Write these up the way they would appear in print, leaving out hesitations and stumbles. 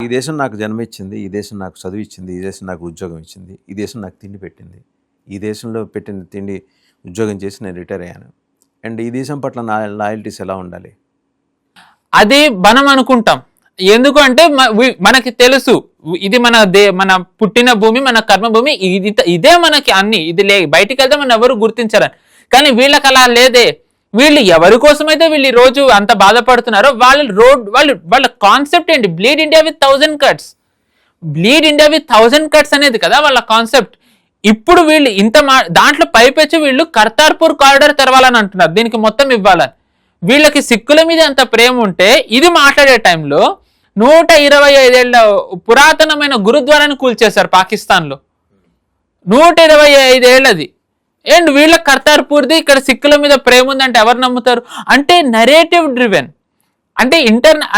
ఈ దేశం నాకు జన్మ ఇచ్చింది, ఈ దేశం నాకు చదువు ఇచ్చింది, ఈ దేశం నాకు ఉద్యోగం ఇచ్చింది, ఈ దేశం నాకు తిండి పెట్టింది, ఈ దేశంలో పెట్టిన తిండి ఉద్యోగం చేసి నేను రిటైర్ అయ్యాను. అండ్ ఈ దేశం పట్ల నా లాయల్టీస్ ఎలా ఉండాలి? అది మనం అనుకుంటాం. ఎందుకు అంటే మనకి తెలుసు ఇది మన పుట్టిన భూమి, మన కర్మ భూమి, ఇదే మనకి అన్ని, ఇది బయటికి వెళ్తే మనం ఎవరు గుర్తించరని. కానీ వీళ్ళకి అలా లేదే. వీళ్ళు ఎవరి కోసమైతే వీళ్ళు ఈ రోజు అంత బాధపడుతున్నారో వాళ్ళ కాన్సెప్ట్ ఏంటి? Bleed India with 1000 cuts. Bleed India with 1000 cuts అనేది కదా వాళ్ళ కాన్సెప్ట్. ఇప్పుడు వీళ్ళు దాంట్లో పైపెచ్చి వీళ్ళు కర్తార్పూర్ కారిడార్ తెరవాలని అంటున్నారు, దీనికి మొత్తం ఇవ్వాలని. వీళ్ళకి సిక్కుల మీద అంత ప్రేమ ఉంటే ఇది మాట్లాడే టైంలో 125 పురాతనమైన గురుద్వారాన్ని కూల్చేశారు పాకిస్తాన్లో. 125 ఏళ్ళది. అండ్ వీళ్ళ కర్తార్పూర్ది ఇక్కడ సిక్కుల మీద ప్రేమ ఉందంటే ఎవరు నమ్ముతారు? అంటే నరేటివ్ డ్రివెన్, అంటే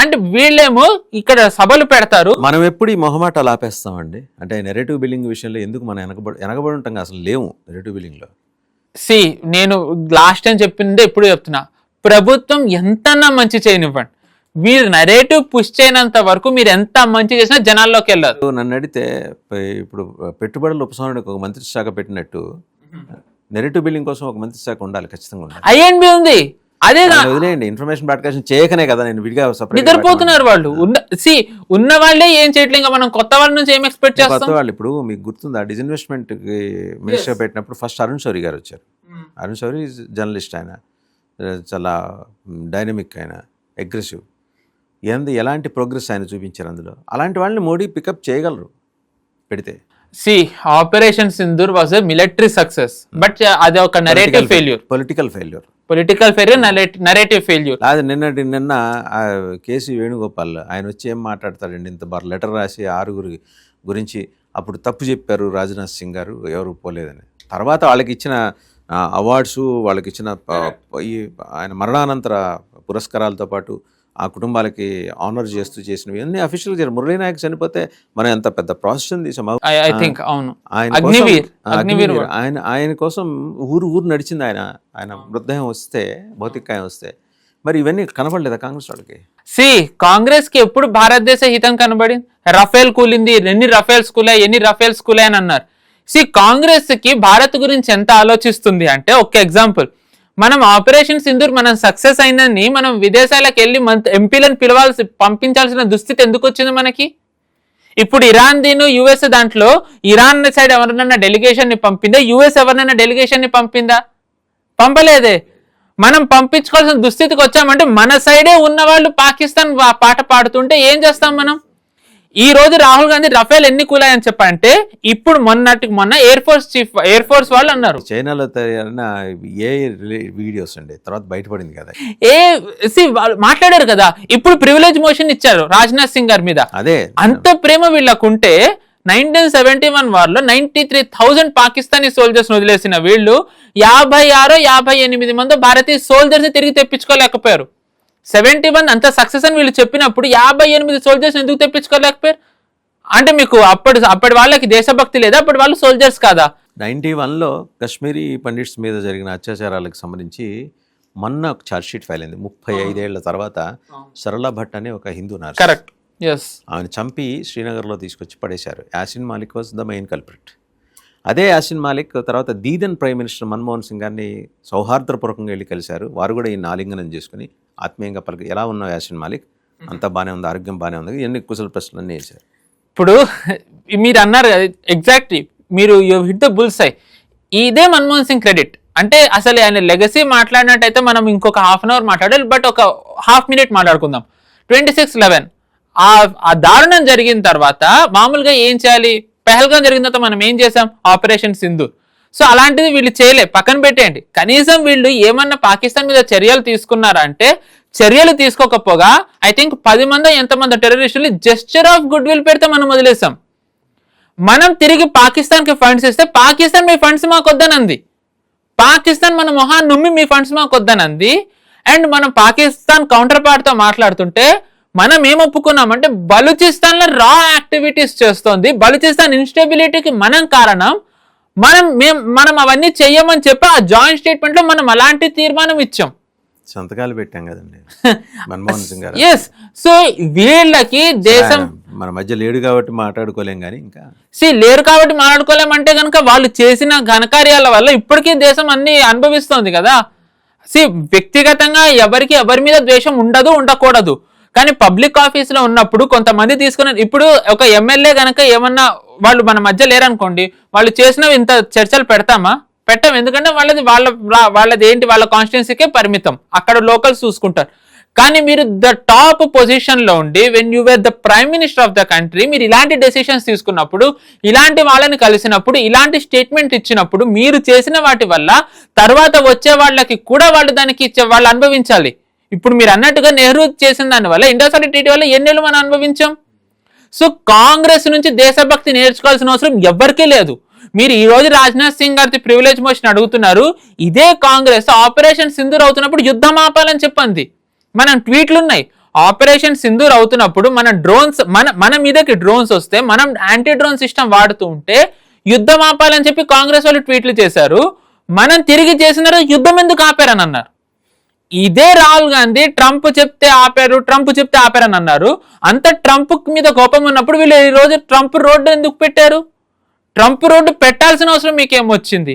అంటే వీళ్ళేమో ఇక్కడ సభలు పెడతారు. మనం ఎప్పుడు ఈ మొహమాటాలు ఆపేస్తామండి? అంటే నెరేటివ్ బిల్డింగ్ విషయంలో ఎందుకు మనం వెనకబడి ఉంటాం? అసలు లేవు నెరేటివ్ బిల్డింగ్ లో. నేను లాస్ట్ టైం చెప్పిందే ఇప్పుడు చెప్తున్నా, ప్రభుత్వం ఎంతన్నా మంచి చేయనివ్వండి, మీరు నరేటివ్ పుష్ చేయనంత వరకు మీరు ఎంత మంచి చేసినా జనాల్లోకి వెళ్ళదు. నన్ను అడిగితే ఇప్పుడు పెట్టుబడుల ఉపశమనానికి ఒక మంత్రి శాఖ పెట్టినట్టు నెరేటివ్ బిల్డింగ్ కోసం ఒక మంత్రి శాఖ ఉండాలి, ఖచ్చితంగా ఉండాలి. ఐఎన్బి ఉంది, అదే వదిలేయండి. ఇన్ఫర్మేషన్ బ్రాడ్కాస్టింగ్ చేయకనే కదా నేను విడిగా నిద్రపోతున్నారు వాళ్ళు. ఉన్న వాళ్ళే ఏం చేయట్లేదు, మనం కొత్త వాళ్ళ నుంచి ఏం ఎక్స్పెక్ట్ చేస్తాం? కొత్త వాళ్ళు ఇప్పుడు మీకు గుర్తుందా, డిస్ఇన్వెస్ట్మెంట్ కి మినిస్టర్ పెట్టినప్పుడు ఫస్ట్ అరుణ్ శౌరి గారు వచ్చారు. అరుణ్ శౌరి జర్నలిస్ట్, ఆయన చాలా డైనమిక్, ఆయన అగ్రెసివ్, ఎలాంటి ప్రోగ్రెస్ ఆయన చూపించారు అందులో. అలాంటి వాళ్ళని మోడీ పికప్ చేయగలరు పెడితే. Operation Sindoor was a military success, but అది ఒక narrative failure, political failure, narrative failure. అది నిన్న కేసీ వేణుగోపాల్ ఆయన వచ్చి ఏం మాట్లాడతాడండి, ఇంత బాగా లెటర్ రాసి 6 గురించి అప్పుడు తప్పు చెప్పారు రాజ్నాథ్ సింగ్ గారు, ఎవరు పోలేదని. తర్వాత వాళ్ళకి ఇచ్చిన అవార్డ్స్, వాళ్ళకి ఇచ్చిన ఆయన మరణానంతర పురస్కారాలతో పాటు ఆ కుటుంబాలకి ఆనర్ చేస్తూ చేసినవి అన్ని అఫీషియల్ గా. మురళీ నాయక్ చనిపోతే మనం ఎంత పెద్ద ప్రాసెస్ తీసాం. ఆయన కోసం ఊరు నడిచింది. ఆయన మృతదేహం వస్తే, భౌతికాయం వస్తే, మరి ఇవన్నీ కనబడలేదా కాంగ్రెస్ వాళ్ళకి? కాంగ్రెస్ కి ఎప్పుడు భారతదేశ హితం కనబడింది? రఫేల్ కూలింది, ఎన్ని రఫేల్స్ కూలాయి అని అన్నారు. కాంగ్రెస్ కి భారత్ గురించి ఎంత ఆలోచిస్తుంది అంటే, ఒక ఎగ్జాంపుల్, మనం ఆపరేషన్ సింధూర్ మనం సక్సెస్ అయిందని మనం విదేశాలకు వెళ్ళి ఎంపీలను పంపించాల్సిన దుస్థితి ఎందుకు వచ్చింది మనకి? ఇప్పుడు ఇరాన్ దీని యుఎస్ దాంట్లో ఇరాన్ సైడ్ ఎవరినైనా డెలిగేషన్ ని పంపిందా? యుఎస్ ఎవరినైనా డెలిగేషన్ ని పంపిందా? పంపలేదే. మనం పంపించుకోవాల్సిన దుస్థితికి వచ్చామంటే మన సైడే ఉన్న వాళ్ళు పాకిస్తాన్ పాట పాడుతుంటే ఏం చేస్తాం మనం? ఈ రోజు రాహుల్ గాంధీ రఫేల్ ఎన్ని కూలాయని చెప్పంటే, ఇప్పుడు మొన్న ఎయిర్ ఫోర్స్ వాళ్ళు అన్నారు చైనాలో ఏ వీడియోస్ అండి, తర్వాత బయటపడింది కదా, మాట్లాడారు కదా. ఇప్పుడు ప్రివిలేజ్ మోషన్ ఇచ్చారు రాజ్నాథ్ సింగ్ గారి మీద. అదే అంత ప్రేమ వీళ్ళకుంటే 1971 వార్ లో 93,000 పాకిస్తానీ సోల్జర్స్ వదిలేసిన వీళ్ళు 56-58 మంది భారతీయ సోల్జర్స్ తిరిగి తెప్పించుకోలేకపోయారు. 71 అంత సక్సెస్ అని వీళ్ళు చెప్పినప్పుడు 58 సోల్జర్స్ ఎందుకు తెప్పించుకోలేకపోయారు? అంటే మీకు అప్పటి వాళ్ళకి దేశభక్తి లేదా? అప్పటి వాళ్ళు సోల్జర్స్ కాదా? 91లో కాశ్మీరీ పండిట్స్ మీద జరిగిన అత్యాచారాలకు సంబంధించి మొన్న ఒక ఛార్జ్ షీట్ ఫైల్ అయింది. 35 ఏళ్ల తర్వాత సరళ భట్ అనే ఒక హిందూ నర్స్, కరెక్ట్, ఆమెను చంపి శ్రీనగర్లో తీసుకొచ్చి పడేశారు. Yasin Malik was the main culprit. అదే యాసిన్ మాలిక్ తర్వాత దీదన్ ప్రైమ్ మినిస్టర్ మన్మోహన్ సింగ్ గారిని సౌహార్దపూర్వకంగా వెళ్ళి కలిశారు. వారు కూడా ఈయన ఆలింగనం చేసుకుని ఆత్మీయంగా పలికి, ఎలా ఉన్నావు యాసిన్ మాలిక్, అంతా బాగానే ఉంది, ఆరోగ్యం బాగానే ఉంది, ఎన్ని కుశల ప్రశ్నలన్నీ వేశారు. ఇప్పుడు మీరు అన్నారు కదా, ఎగ్జాక్ట్లీ మీరు హిట్ ద బుల్స్ ఐ. ఇదే మన్మోహన్ సింగ్ క్రెడిట్. అంటే అసలు ఆయన లెగసీ మాట్లాడినట్టయితే మనం ఇంకొక ½ అవర్ మాట్లాడాలి, బట్ ఒక ½ మినిట్ మాట్లాడుకుందాం. 26/11 ఆ దారుణం జరిగిన తర్వాత మామూలుగా ఏం చేయాలి? పెహల్గాం జరిగిన తర్వాత మనం ఏం చేసాం? ఆపరేషన్ సింధూర్. సో అలాంటిది వీళ్ళు చేయలే, పక్కన పెట్టేయండి. కనీసం వీళ్ళు ఏమన్నా పాకిస్తాన్ మీద చర్యలు తీసుకున్నారా అంటే, చర్యలు తీసుకోకపోగా ఐ థింక్ 10 మంది ఎంతమంది టెర్రరిస్టులు జెస్చర్ ఆఫ్ గుడ్ విల్ పెడితే మనం వదిలేసాం. మనం తిరిగి పాకిస్తాన్ కి ఫండ్స్ ఇస్తే పాకిస్తాన్ మీ ఫండ్స్ మాకు వద్దనంది. పాకిస్తాన్ మన మొహాన్ని నుమ్మి మీ ఫండ్స్ మాకు వద్దనంది. అండ్ మనం పాకిస్తాన్ కౌంటర్ పార్ట్ తో మాట్లాడుతుంటే మనం ఏం ఒప్పుకున్నామంటే, బలూచిస్తాన్ లో రా యాక్టివిటీస్ చేస్తోంది, బలూచిస్తాన్ ఇన్స్టెబిలిటీకి మనం కారణం, మనం అవన్నీ చెయ్యమని చెప్పి ఆ జాయింట్ స్టేట్మెంట్ లో మనం అలాంటి తీర్మానం ఇచ్చాం. సంతకాలు పెట్టాం కదండి మన్మోహన్ సింగ్ గారు. ఎస్. సో వీళ్ళకి దేశం మన మధ్య లేడు కాబట్టి మాట్లాడుకోలేం కానీ ఇంకా లేరు కాబట్టి మాట్లాడుకోలేమంటే కనుక వాళ్ళు చేసిన ఘనకార్యాల వల్ల ఇప్పటికీ దేశం అన్ని అనుభవిస్తోంది కదా. వ్యక్తిగతంగా ఎవరి మీద ద్వేషం ఉండకూడదు, కానీ పబ్లిక్ ఆఫీస్ లో ఉన్నప్పుడు కొంతమంది తీసుకున్న, ఇప్పుడు ఒక ఎమ్మెల్యే గనక ఏమన్నా వాళ్ళు మన మధ్య లేరనుకోండి, వాళ్ళు చేసినవి ఇంత చర్చలు పెడతామా? పెట్టం. ఎందుకంటే వాళ్ళది ఏంటి, వాళ్ళ కాన్స్టిట్యున్సీకే పరిమితం, అక్కడ లోకల్స్ చూసుకుంటారు. కానీ మీరు ద టాప్ పొజిషన్ లో ఉండి when you wear the prime minister of the country, మీరు ఇలాంటి డెసిషన్స్ తీసుకున్నప్పుడు, ఇలాంటి వాళ్ళని కలిసినప్పుడు, ఇలాంటి స్టేట్మెంట్ ఇచ్చినప్పుడు, మీరు చేసిన వాటి వల్ల తర్వాత వచ్చే వాళ్ళకి కూడా వాళ్ళు అనుభవించాలి. ఇప్పుడు మీరు అన్నట్టుగా నెహ్రూ చేసిన దాని వల్ల, ఇండోసారి ట్రీటీ వల్ల ఎన్నేళ్ళు మనం అనుభవించాం. సో కాంగ్రెస్ నుంచి దేశభక్తి నేర్చుకోవాల్సిన అవసరం ఎవరికీ లేదు. మీరు ఈ రోజు రాజ్నాథ్ సింగ్ గారి ప్రివిలేజ్ మోషన్ అడుగుతున్నారు. ఇదే కాంగ్రెస్ ఆపరేషన్ సింధూర్ అవుతున్నప్పుడు యుద్ధం ఆపాలని చెప్పింది. మనం ట్వీట్లు ఉన్నాయి. ఆపరేషన్ సింధూర్ అవుతున్నప్పుడు మన మీదకి డ్రోన్స్ వస్తే మనం యాంటీ డ్రోన్ సిస్టమ్ వాడుతూ ఉంటే యుద్ధం ఆపాలని చెప్పి కాంగ్రెస్ వాళ్ళు ట్వీట్లు చేశారు. మనం తిరిగి చేసిన యుద్ధం ఎందుకు ఆపారని అన్నారు. ఇదే రాహుల్ గాంధీ ట్రంప్ చెప్తే ఆపారని అన్నారు. అంత ట్రంప్ మీద కోపం ఉన్నప్పుడు వీళ్ళు ఈ రోజు ట్రంప్ రోడ్డు ఎందుకు పెట్టారు? ట్రంప్ రోడ్డు పెట్టాల్సిన అవసరం మీకేమొచ్చింది?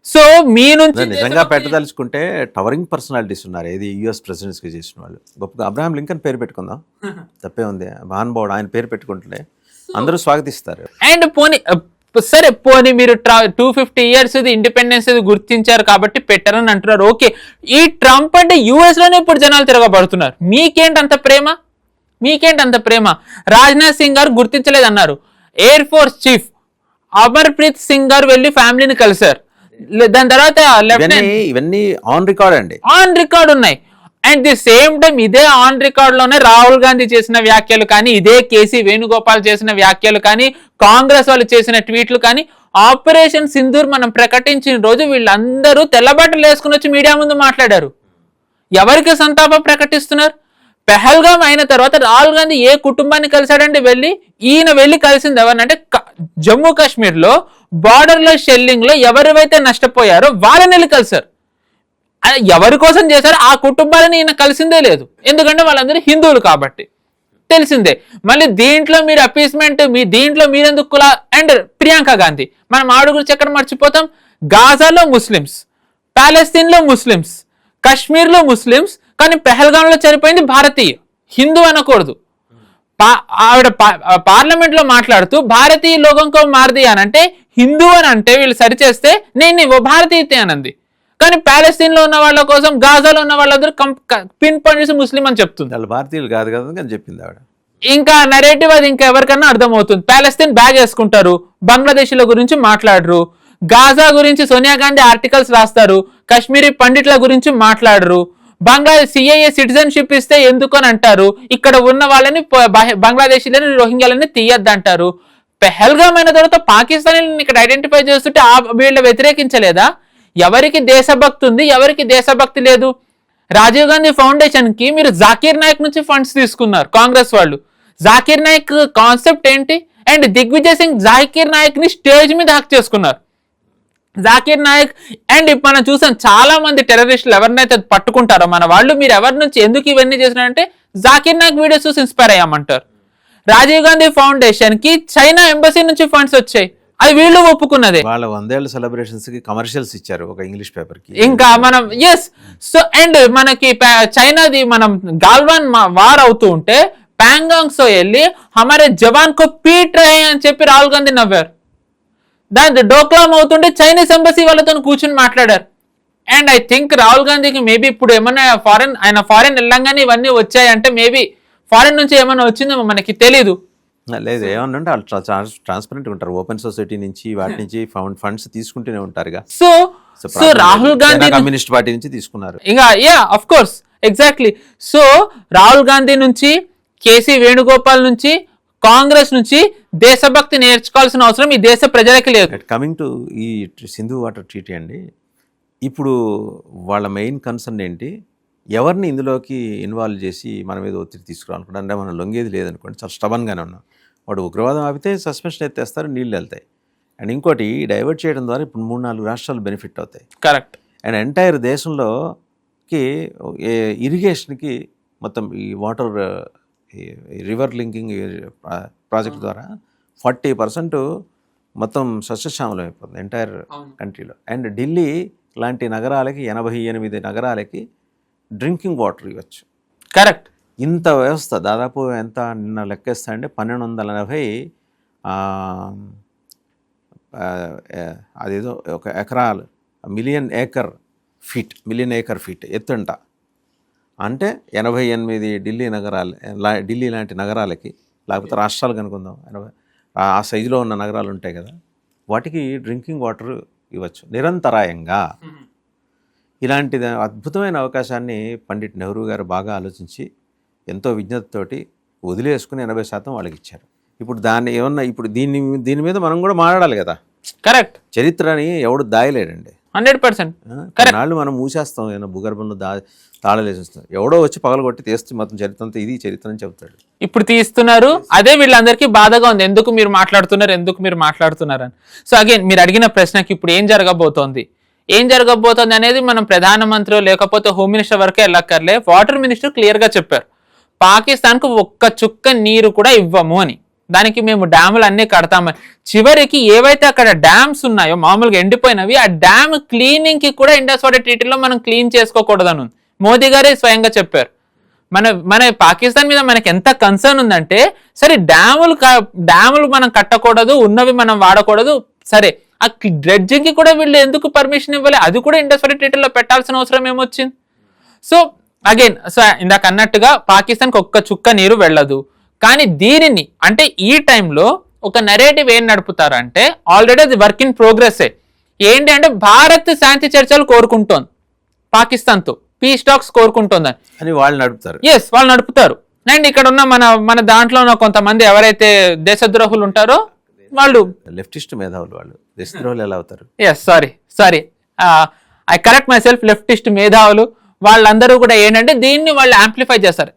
సో మీ నుంచి నిజంగా పెట్టదలుచుకుంటే టవరింగ్ పర్సనాలిటీస్ ఉన్నారు. ఏది యుఎస్ ప్రెసిడెంట్స్కి చేసిన వాళ్ళు గొప్పగా అబ్రహాం లింకన్ పేరు పెట్టుకుందాం, తప్పే ఉంది. మహానుభావుడు, ఆయన పేరు పెట్టుకుంటుంటే అందరూ స్వాగతిస్తారు. అండ్ పోనీ మీరు 250 years ఇండిపెండెన్స్ గుర్తించారు కాబట్టి పెట్టారని అంటున్నారు. ఓకే, ఈ ట్రంప్ అంటే యుఎస్ లోనే ఇప్పుడు జనాలు తిరగబడుతున్నారు. మీకేంటంత ప్రేమ? రాజ్నాథ్ సింగ్ గారు గుర్తించలేదన్నారు. Air force chief Amarpreet Singh గారు వెళ్ళి ఫ్యామిలీని కలిశారు. దాని తర్వాత ఇవన్నీ ఆన్ రికార్డ్ ఉన్నాయి. అండ్ ది సేమ్ టైం ఇదే ఆన్ రికార్డ్ లోనే రాహుల్ గాంధీ చేసిన వ్యాఖ్యలు కానీ, ఇదే కేసీ వేణుగోపాల్ చేసిన వ్యాఖ్యలు కానీ, కాంగ్రెస్ వాళ్ళు చేసిన ట్వీట్లు కానీ, ఆపరేషన్ సింధూర్ మనం ప్రకటించిన రోజు వీళ్ళందరూ తెల్లబట్టలు వేసుకుని వచ్చి మీడియా ముందు మాట్లాడారు. ఎవరికి సంతాపం ప్రకటిస్తున్నారు? పెహల్గాం అయిన తర్వాత రాహుల్ గాంధీ ఏ కుటుంబాన్ని కలిశాడంటే ఈయన వెళ్ళి కలిసింది ఎవరినంటే జమ్మూ కాశ్మీర్ లో బార్డర్ లో షెల్లింగ్ లో ఎవరివైతే నష్టపోయారో వాళ్ళని వెళ్ళి కలిశారు. ఎవరి కోసం చేశారో ఆ కుటుంబాలను ఈయన కలిసిందే లేదు. ఎందుకంటే వాళ్ళందరూ హిందువులు కాబట్టి తెలిసిందే. మళ్ళీ దీంట్లో మీరు అపీస్మెంట్, దీంట్లో మీరెందుకు అండ్ ప్రియాంక గాంధీ, మనం ఆవిడ గురించి ఎక్కడ మర్చిపోతాం? గాజాలో ముస్లిమ్స్, ప్యాలెస్తీన్ లో ముస్లిమ్స్, కాశ్మీర్ లో ముస్లిమ్స్, కానీ పెహల్గాంలో చనిపోయింది భారతీయ, హిందూ అనకూడదు. ఆవిడ పార్లమెంట్ లో మాట్లాడుతూ భారతీయ లోకంకో మారది అని అంటే, హిందూ అని అంటే వీళ్ళు సరిచేస్తే నేను భారతీయతే అనంది. కానీ ప్యాలెస్తీన్ లో ఉన్న వాళ్ళ కోసం, గాజాలో ఉన్న వాళ్ళందరూ పిన్ పాయింట్ చేసి ముస్లిం అని చెప్తుంది. వాళ్ళు భారతీయులు కాదు కదా అని చెప్పింది ఆవిడ. ఇంకా నరేటివ్ అది ఇంకా ఎవరికన్నా అర్థమవుతుంది. ప్యాలెస్తీన్ బ్యాగ్ వేసుకుంటారు, బంగ్లాదేశీల గురించి మాట్లాడరు, గాజా గురించి సోనియా గాంధీ ఆర్టికల్స్ రాస్తారు, కాశ్మీరీ పండిట్ల గురించి మాట్లాడరు, బంగ్లాదేశ్ సిఏఏ సిటిజన్షిప్ ఇస్తే ఎందుకు అని అంటారు, ఇక్కడ ఉన్న వాళ్ళని బంగ్లాదేశీలని రోహింగ్యాలని తీయద్దంటారు. పెహల్గాం అయిన తర్వాత పాకిస్తానీ ఇక్కడ ఐడెంటిఫై చేస్తుంటే వీళ్ళు వ్యతిరేకించలేదా? ఎవరికి దేశభక్తి ఉంది, ఎవరికి దేశభక్తి లేదు? రాజీవ్ గాంధీ ఫౌండేషన్ కి మీరు జాకీర్ నాయక్ నుంచి ఫండ్స్ తీసుకున్నారు కాంగ్రెస్ వాళ్ళు. జాకీర్ నాయక్ కాన్సెప్ట్ ఏంటి? అండ్ దిగ్విజయ్ సింగ్ జాకీర్ నాయక్ ని స్టేజ్ మీద హక్ చేసుకున్నారు. జాకీర్ నాయక్ అండ్ మనం చూసాం చాలా మంది టెర్రరిస్టులు ఎవరినైతే పట్టుకుంటారో మన వాళ్ళు, మీరు ఎవరి నుంచి ఎందుకు ఇవన్నీ చేసినారంటే జాకీర్ నాయక్ వీడియోస్ చూసి ఇన్స్పైర్ అయ్యామంటారు. రాజీవ్ గాంధీ ఫౌండేషన్ కి చైనా ఎంబసీ నుంచి ఫండ్స్ వచ్చాయి, అది వీళ్ళు ఒప్పుకున్నదే. వాళ్ళ 100 ఏళ్ల సెలబ్రేషన్స్ కి కమర్షియల్స్ ఇచ్చారు ఒక ఇంగ్లీష్ పేపర్ కి. ఇంకా మనం సో అండ్ మనకి చైనాది మనం గాల్వాన్ వార్ అవుతూ ఉంటే ప్యాంగాంగ్ సో వెళ్ళి హమారే జవాన్ కో పీట్ రహే అని చెప్పి రాహుల్ గాంధీ నవ్వారు. దాని డోక్లాం అవుతుంటే చైనీస్ ఎంబసీ వాళ్ళతో కూర్చొని మాట్లాడారు. అండ్ ఐ థింక్ రాహుల్ గాంధీకి మేబీ ఇప్పుడు ఏమన్నా ఫారెన్ వెళ్ళంగానే ఇవన్నీ వచ్చాయంటే మేబీ ఫారెన్ నుంచి ఏమన్నా వచ్చిందేమో మనకి తెలీదు. లేదు, ఏమన్నా వాళ్ళు ట్రాన్స్పరెంట్ ఉంటారు. ఓపెన్ సొసైటీ నుంచి వాటి నుంచి ఫండ్స్ తీసుకుంటూనే ఉంటారుగా. So Rahul Gandhi communist party నుంచి తీసుకున్నారు. ఇంకా of course exactly. So Rahul Gandhi నుంచి, కేసీ వేణుగోపాల్ నుంచి, కాంగ్రెస్ నుంచి దేశభక్తి నేర్చుకోవాల్సిన అవసరం ఈ దేశ ప్రజలకి లేదు. కమింగ్ టు ఈ సింధు వాటర్ ట్రీటీ అండి, ఇప్పుడు వాళ్ళ మెయిన్ కన్సర్న్ ఏంటి? ఎవరిని ఇందులోకి ఇన్వాల్వ్ చేసి మన మీద ఒత్తిడి తీసుకురావాలనుకుంటే, అంటే మనం లొంగేది లేదనుకోండి, చాలా స్టబన్గానే ఉన్నాం. వాడు ఉగ్రవాదం ఆపితే సస్పెన్షన్ ఎత్తేస్తారు, నీళ్ళు వెళ్తాయి. అండ్ ఇంకోటి డైవర్ట్ చేయడం ద్వారా ఇప్పుడు 3-4 రాష్ట్రాలు బెనిఫిట్ అవుతాయి. కరెక్ట్. అండ్ ఎంటైర్ దేశంలో కి ఇరిగేషన్కి మొత్తం ఈ వాటర్ రివర్ లింకింగ్ ప్రాజెక్ట్ ద్వారా 40% మొత్తం సస్యశ్యామలం అయిపోతుంది ఎంటైర్ కంట్రీలో. అండ్ ఢిల్లీ లాంటి నగరాలకి 88 నగరాలకి డ్రింకింగ్ వాటర్ ఇవ్వచ్చు. కరెక్ట్. ఇంత వ్యవస్థ దాదాపు ఎంత నిన్న లెక్కేస్తా అంటే 1280 అదేదో ఒక ఎకరాలు మిలియన్ ఏకర్ ఫీట్ ఎత్తుంట. అంటే 88 ఢిల్లీ లాంటి నగరాలకి, లేకపోతే రాష్ట్రాలు కనుకుందాం, ఆ సైజులో ఉన్న నగరాలు ఉంటాయి కదా, వాటికి డ్రింకింగ్ వాటర్ ఇవ్వచ్చు నిరంతరాయంగా. ఇలాంటి అద్భుతమైన అవకాశాన్ని పండిట్ నెహ్రూ గారు బాగా ఆలోచించి ఎంతో విజ్ఞతతోటి వదిలేసుకుని 80% వాళ్ళకి ఇచ్చారు. ఇప్పుడు దాన్ని ఏమన్నా ఇప్పుడు దీని మీద మనం కూడా మాట్లాడాలి కదా. కరెక్ట్. చరిత్రని ఎవడు దాయలేడండి. 100%. నాళ్ళు మనం మూసేస్తాం, ఏమైనా భూగర్భంలో తాళలేసేస్తాం. ఎవడో వచ్చి పగలగొట్టి తీస్తే మొత్తం చరిత్ర అంతా ఇది చరిత్ర అని చెప్తాడు. ఇప్పుడు తీస్తున్నారు, అదే వీళ్ళందరికీ బాధగా ఉంది, ఎందుకు మీరు మాట్లాడుతున్నారు అని. సో అగైన్ మీరు అడిగిన ప్రశ్నకి ఇప్పుడు ఏం జరగబోతోంది అనేది మనం ప్రధానమంత్రి లేకపోతే హోమ్ మినిస్టర్ వరకే వెళ్ళక్కర్లే. వాటర్ మినిస్టర్ క్లియర్గా చెప్పారు, పాకిస్తాన్కు ఒక్క చుక్క నీరు కూడా ఇవ్వము అని. దానికి మేము డ్యాములు అన్నీ కడతామని. చివరికి ఏవైతే అక్కడ డ్యామ్స్ ఉన్నాయో మామూలుగా ఎండిపోయినవి, ఆ డ్యామ్ క్లీనింగ్ కి కూడా ఇండస్ వాటర్ ట్రీటీలో మనం క్లీన్ చేసుకోకూడదని ఉంది. మోదీ గారే స్వయంగా చెప్పారు. మన పాకిస్తాన్ మీద మనకి ఎంత కన్సర్న్ ఉందంటే, సరే డ్యాములు మనం కట్టకూడదు, ఉన్నవి మనం వాడకూడదు, సరే ఆ డ్రెడ్జింగ్ కి కూడా వీళ్ళు ఎందుకు పర్మిషన్ ఇవ్వాలి, అది కూడా ఇండస్ వాటర్ ట్రీటీలో పెట్టాల్సిన అవసరం ఏమొచ్చింది. సో అగైన్ ఇందాక అన్నట్టుగా పాకిస్తాన్కి ఒక్క చుక్క నీరు వెళ్ళదు. కానీ దీనిని అంటే ఈ టైంలో ఒక నెరేటివ్ ఏం నడుపుతారంటే, ఆల్రెడీ అది వర్క్ ఇన్ ప్రోగ్రెస్. ఏంటి అంటే భారత్ శాంతి చర్చలు కోరుకుంటోంది పాకిస్తాన్తో, పీస్ టాక్స్ కోరుకుంటోందని అని వాళ్ళు నడుపుతారు. అండ్ ఇక్కడ ఉన్న మన దాంట్లో ఉన్న కొంతమంది ఎవరైతే దేశద్రోహులు ఉంటారో వాళ్ళు లెఫ్టిస్ట్ మేధావులు, వాళ్ళు దేశద్రోహులు ఎలా అవుతారు? Sorry I correct my self, leftist మేధావులు వాళ్ళందరూ కూడా ఏంటంటే దీన్ని వాళ్ళు యాంప్లిఫై చేస్తారు.